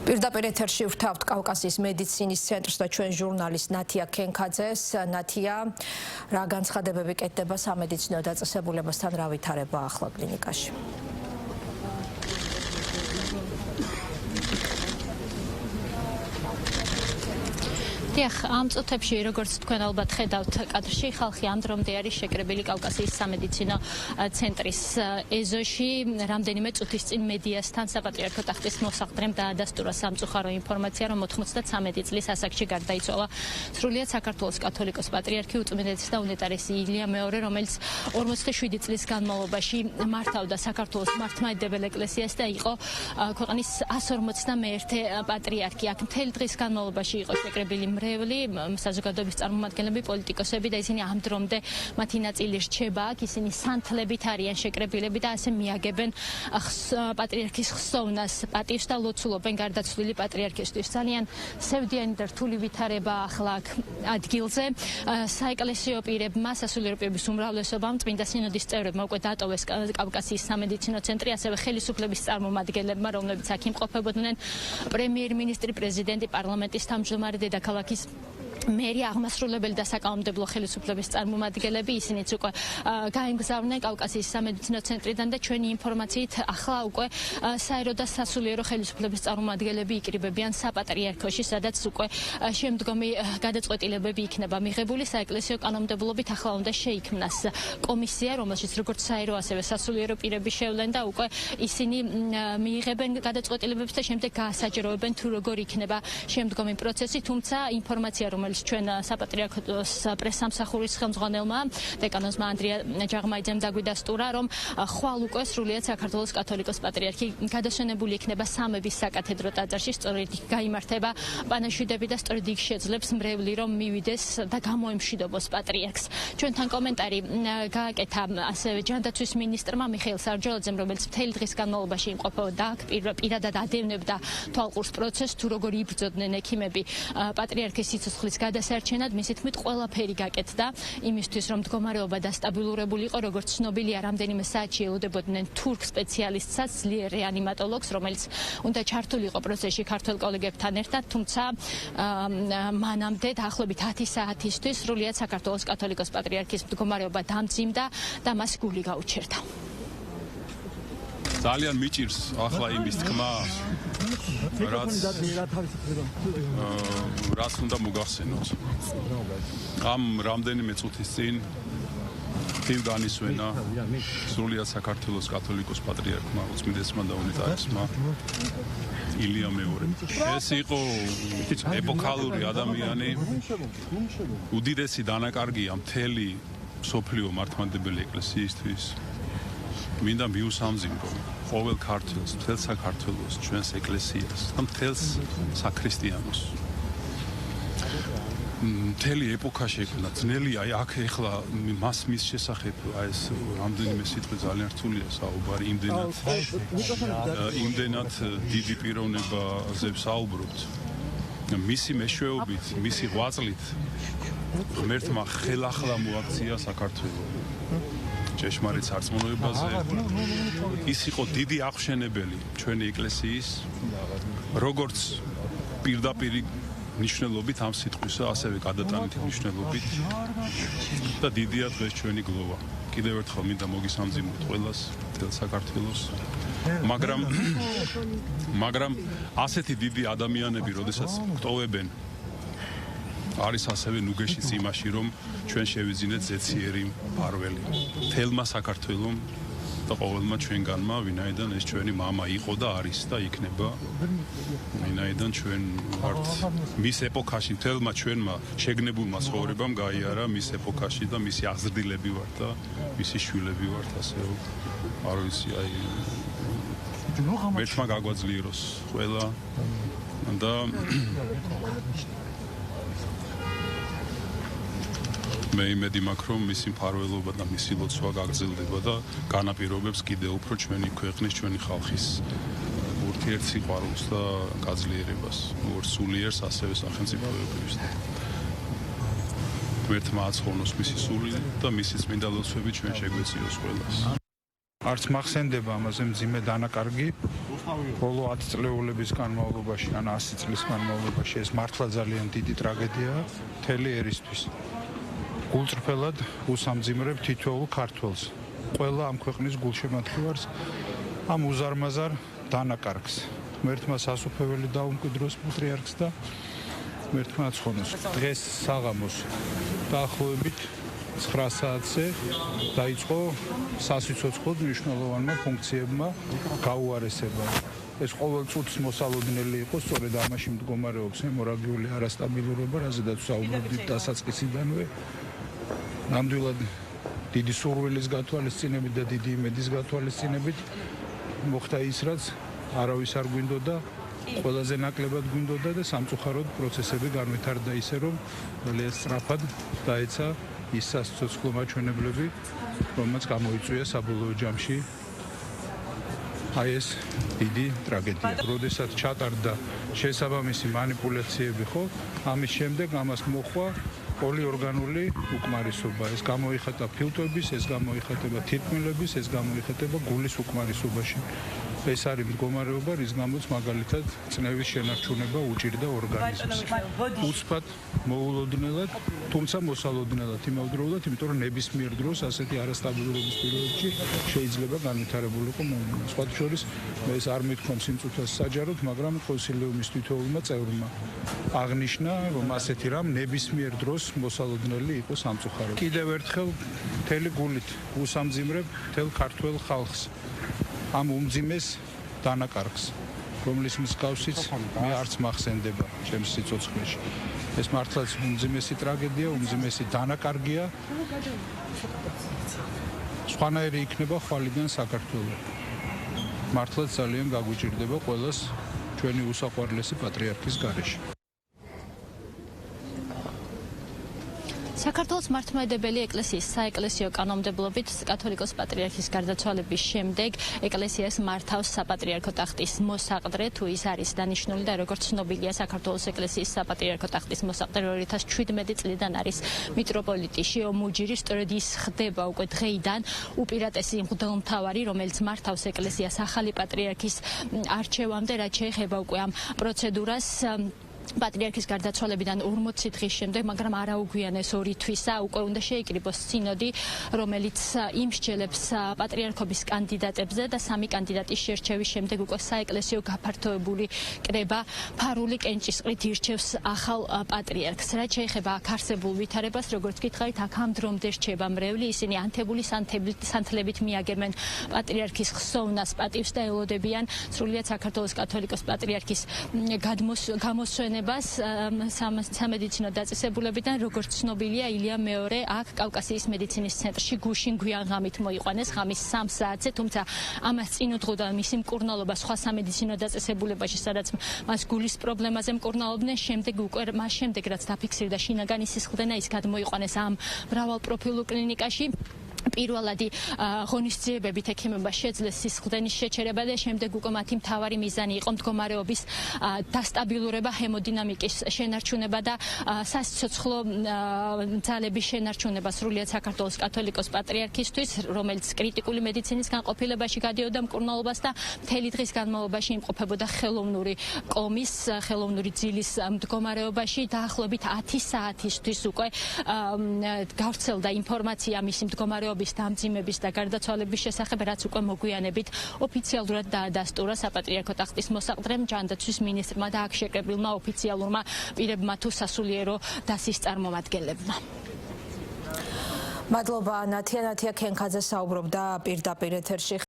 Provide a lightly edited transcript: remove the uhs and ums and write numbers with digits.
პირდაპირ ეთერში ვთავთ კავკასიის მედიცინის ცენტრს და ჩვენ ჟურნალისტ ნათია ქენქაძეს. ნათია, რა განცხადებები კეთდება სამედიცინო დაწესებულებასთან, რა ვითარება ახლა კლინიკაში? ამ წუთებში, როგორც თქვენ ალბათ ხედავთ კადრში, ხალხი ამ დრომდე არის შეკრებილი კავკასიის სამედიცინო ცენტრის ეზოში. რამდენიმე წუთის წინ მედიასთან საპატრიარქო ტახტის მოსახდრემ დაადასტურა სამწუხარო ინფორმაცია, რომ 93 წლის ასაკში გარდაიცვალა სრულიად საქართველოს კათოლიკოს პატრიარქი უწმინდესი და უნეტარესი ილია მეორე, რომელიც 47 წლის განმავლობაში მართავდა საქართველოს მართლმადიდებელ ეკლესიას და იყო ქვეყნის 151 პატრიარქი. აქ მთელი დღის განმავლობაში იყო შეკრებილი საზოგადოების წარმომადგენლები, პოლიტიკოსები და ისინი ამ დრომდე მათი ნაწილი რჩება აქ, ისინი სანთლებით არიან შეკრებილები და ასე მიაგებენ პატრიარქის ხსოვნას, პატივს და ლოცულობენ გარდაცვლილი პატრიარქისთვის. ძალიან სევდიანი და რთული ვითარება ახლა აქ ადგილზე. საეკლესიო პირებმა, სასულიერო პირების უმრავლესობამ, წმინდა სინოდის წევრებმა უკვე დატოვეს კავკასიის სამედიცინო ცენტრი, ასევე ხელისუფლების წარმომადგენლებმა, რომლებიც აქ იმყოფებოდნენ, პრემიერ-მინისტრი, პრეზიდენტი, პარლამენტის თავმჯდომარე, დედაქალაქის მერი, აღმასრულებელი და საკანონმდებლო ხელისუფლების წარმომადგენლები, ისინიც უკვე გაემგზავრნენ კავკასიის სამედიცინო ცენტრიდან და ჩვენი ინფორმაციით ახლა უკვე საერო და სასულიერო ხელისუფლების წარმომადგენლები იკრიბებიან საპატრიარქოში, სადაც უკვე შემდგომი გადაწყვეტილებები იქნება მიღებული. საეკლესიო კანონმდებლობით ახლა უნდა შეიქმნას კომისია, რომელშიც როგორც საერო, ასევე სასულიერო პირები შევლენ და უკვე ისინი მიიღებენ გადაწყვეტილებებს და შემდეგ გაასაჯროებენ თუ როგორ იქნება შემდგომი პროცესი, თუმცა ინფორმაცია, რომელიც ჩვენ საპატრიარქოს პრესსამსახურის ხელმძღვანელმა დეკანოზმა ანდრია ჯაღმაიძემ დაგვიდასტურა, რომ ხვალ უკვე სრულიად საქართველოს კათოლიკოს პატრიარქი გადასვენებული იქნება სამების საკათედრო ტაძარში, სწორედ იქ გაიმართება პანაშვიდები და სწორედ იქ შეძლებს მრევლი, რომ მივიდეს და გამოემშვიდობოს პატრიარქს. ჩვენთან კომენტარი გააკეთა ასევე ჯანდაცვის მინისტრმა მიხეილ სარჯოლაძემ, რომელიც მთელი დღის განმავლობაში იმყოფებოდა აქ, პირადად ადევნებდა თვალყურს პროცესს, თუ როგორ იბრძოდნენ ექიმები პატრიარქის სიცოცხლის გადასარჩენად. მისი თქმით, ყველაფერი გაკეთდა იმისთვის, რომ მდგომარეობა დასტაბილურებული იყო. როგორც ცნობილია, რამდენიმე საათში ელოდებოდნენ თურქ სპეციალისტსაც, ძლიერ რეანიმატოლოგს, რომელიც უნდა ჩართულიყო პროცესში ქართველ კოლეგებთან ერთად, თუმცა მანამდე დაახლოებით 10 საათისთვის სრულიად საქართველოს კათოლიკოს პატრიარქის მდგომარეობა დამძიმდა და მას გული გაუჩერდა. ძალიან მიჭირს ახლა იმის თქმა, რაც უნდა მოგახსენოთ. ამ რამდენიმე წუთის წინ განისვენა სრულიად საქართველოს კათოლიკოს პატრიარქმა უწმინდესმა და უნეტარესმა ილია მეორე. ეს იყო ეპოქალური ადამიანი, უდიდესი დანაკარგია მთელი მსოფლიო მართლმადიდებელი ეკლესიისთვის. მინდა მიუსამძიმრო ყოველ ქართველს, მთელ საქართველოს, ჩვენს ეკლესიას და მთელს საქრისტიანოს. მთელი ეპოქა შექმნა, ძნელია აქ ეხლა მის შესახებ ეს რამდენიმე სიტყვი ძალიან რთულია საუბარი, იმდენად დიდი პიროვნებაზე ვსაუბრობთ. მისი მეშვეობით, მისი ღვაწლით ღმერთმა ხელახლა მოაქცია საქართველო ჭეშმარიტ სარწმუნოებაზე. ის იყო დიდი აღმშენებელი ჩვენი ეკლესიის, როგორც პირდაპირ ნიშნულობით ამ სიტყვისა, ასევე გადატანითი ნიშნულობით და დიდია დღეს ჩვენი გლოვა. კიდევ ერთხელ მინდა მოგისამძიმროთ ყველას, მთელ საქართველოს. მაგრამ ასეთი დიდი ადამიანები, როდესაც გტოვებენ, არის ასევე ნუგეშიც იმაში, რომ ჩვენ შევიძინეთ ზეციერი მფარველი მთელმა საქართველომ და ყოველმა ჩვენგანმა, ვინაიდან ეს ჩვენი მამა იყო და არის და იქნება, ვინაიდან ჩვენ ვართ მის ეპოქაში, მთელმა ჩვენმა შეგნებულმა ცხოვრებამ გაიარა მის ეპოქაში და მისი აღზრდილები ვართ და მისი შვილები ვართ, ასე არ ვიცი, მერთმა გაგვაძლიეროს ყველა და მე იმედი მაქვს, რომ მისი მფარველობა და მისი ლოცვა გაგრძელდება და განაპირობებს კიდევ უფრო ჩვენი ქვეყნის, ჩვენი ხალხის ურთიერთ სიყვარულს და გაძლიერებას, როგორც სულიერს, ასევე სახელმწიფოებრივს. ღმერთმა აცხოვნოს მისი სული და მისი წმინდა ლოცვები ჩვენ შეგვეციოს ყველას. არც მახსენდება ამაზე მძიმე დანაკარგი. ბოლო 10 წლეულების განმავლობაში, ან 100 წლის განმავლობაში ეს მართლა ძალიან დიდი ტრაგედიაა მთელი ერისთვის. გულწრფელად უსამძიმრებ თითოეულ ქართველს. ყველა ამ ქვეყნის გულშემატკივარს ამ უზარმაზარ დანაკარგს. ღმერთმა სასუფეველი დაუმკვიდროს პატრიარქს და ღმერთმა აცხონოს. დღეს საღამოს დაახლოებით 9 საათზე დაიწყო სასიცოცხლოდ მნიშვნელოვანმა ფუნქციებმა გაუარესება. ეს ყოველ წუთს მოსალოდნელი იყო, სწორედ ამაში მდგომარეობს ჰემორაგიული არასტაბილურობა, რაზედაც საუბრობდით დასაწყისიდანვე. ნამდვილად დიდი სურვილის გათვალისწინებით და დიდი იმედის გათვალისწინებით მოხდა ის, რაც არავის არ გვინდოდა, ყველაზე ნაკლებად გვინდოდა და სამწუხაროდ პროცესები განვითარდა ისე, რომ ძალიან სწრაფად დაეცა ის სასიცოცხლო მაჩვენებლები, რომელმაც გამოიწვია საბოლოო ჯამში აი ეს დიდი ტრაგედია. როდესაც ჩატარდა შესაბამისი манипуляციები, ხო, ამის შემდეგ ამას მოხვა პოლიორგანული უკმარისობა. ეს გამოიხატა ფილტვების, ეს გამოიხატება თირკმელების, ეს გამოიხატება გულის უკმარისობაში. ეს არის მდგომარეობა, რის გამოც მაგალითად წნევის შენარჩუნება უჭირდა ორგანიზმს. უცბად, მოულოდნელად, თუმცა მოსალოდნელად, იმავდროულად, იმიტომ რომ ნებისმიერ დროს ასეთი არასტაბილურობის პირობებში შეიძლება განვითარებულიყო მოვლენა. სხვა შორის ეს არ მithქვამს სიმწუთას საჯაროდ, მაგრამ კონსილიუმის თითოეულმა წევრმა აღნიშნა, რომ ასეთი რამ ნებისმიერ დროს მოსალოდნელი იყო სამწუხაროდ. კიდევ ერთხელ მთელი გულით უსამძიმრებ მთელ ქართველ ხალხს. ამ უმძიმეს დანაკარგს, რომლის მსგავსიც მე არც მახსენდება ჩემს სიცოცხლეში. ეს მართლაც უმძიმესი ტრაგედია, უმძიმესი დანაკარგია. სხვანაირი იქნება ხვალიდან საქართველო. მართლაც ძალიან გაგვიჭირდება ყველას ჩვენი უსაყვარლესი პატრიარქის გარეშე. საქართველოს მართლმადიდებელი ეკლესიის საეკლესიო კანონმდებლობით კათოლიკოს პატრიარქის გარდაცვალების შემდეგ ეკლესიას მართავს საპატრიარქო ტახტის მოსაყდრე, თუ ის არის დანიშნული და როგორც ცნობილია საქართველოს ეკლესიის საპატრიარქო ტახტის მოსაყდრე 2017 წლიდან არის მიტროპოლიტი შიო მუჯირი, სწორედ ის ხდება უკვე დღეიდან უპირატესი მღვდელმთავარი, რომელიც მართავს ეკლესიას ახალი პატრიარქის არჩევამდე, რაც შეეხება უკვე ამ პროცედურას. პატრიარქის გარდაცვალებიდან 40 დღის შემდეგ, მაგრამ არაუგვიანეს 2 თვისა უკვე უნდა შეიკრიბოს სინოდი, რომელიც იმსჯელებს პატრიარქობის კანდიდატებზე და 3 კანდიდატის შერჩევის შემდეგ უკვე საეკლესიო გაფართოებული კრება ფარული კენჭისყრით ირჩევს ახალ პატრიარქს. რაც შეეხება აქ არსებულ ვითარებას, როგორც გითხარით, აქ ამ დრომდე რჩება მრევლი, ისინი ანთებული სანთლებით მიაგებენ პატრიარქის ხსოვნას, პატივს და ელოდებიან სრულიად საქართველოს კათოლიკოს პატრიარქის გამოსვენებას სამედიცინო დაწესებულებიდან, როგორც ცნობილია, ილია მეორე აქ კავკასიის მედიცინის ცენტრში გუშინ გვიან ღამით მოიყვანეს, ღამის 3 საათზე, თუმცა ამას წინ უძღოდა მისი მკურნალობა სხვა სამედიცინო დაწესებულებაში, სადაც მას გულის პრობლემაზე მკურნალობდნენ, მას შემდეგ რაც დაფიქსირდა შინაგანი სისხლდენა, ის გადმოიყვანეს ამ მრავალპროფილურ კლინიკაში. პირველადი ღონისძიებებით ექიმებმა შეძლეს სისხლდენის შეჩერება და შემდეგ უკვე მათი მთავარი მიზანი იყო მდგომარეობის დასტაბილურება, ჰემოდინამიკის შენარჩუნება და სასიცოცხლო ძალების შენარჩუნება სრულიად საქართველოს კათოლიკოს პატრიარქისთვის, რომელიც კრიტიკული მედიცინის განყოფილებაში გადიოდა მკურნალობას და მთელი დღის განმავლობაში იმყოფებოდა ხელოვნური კომის, ხელოვნური ძილის მდგომარეობაში. დაახლოებით 10 საათისთვის უკვე გავრცელდა ინფორმაცია მისი მდგომარეობის დამძიმების და გარდაცვალების შესახებ, რაც უკვე მოგვიანებით ოფიციალურად დაადასტურა საპატრიარქო ტახტის მოსაყდრემ, ჯანდაცვის მინისტრმა და აქ შეკრებილმა ოფიციალურმა პირებმა თუ სასულიერო დასის წარმომადგენლებმა. მადლობა ნათია ქენქაძე საუბრობდა პირდაპირ ეთერში.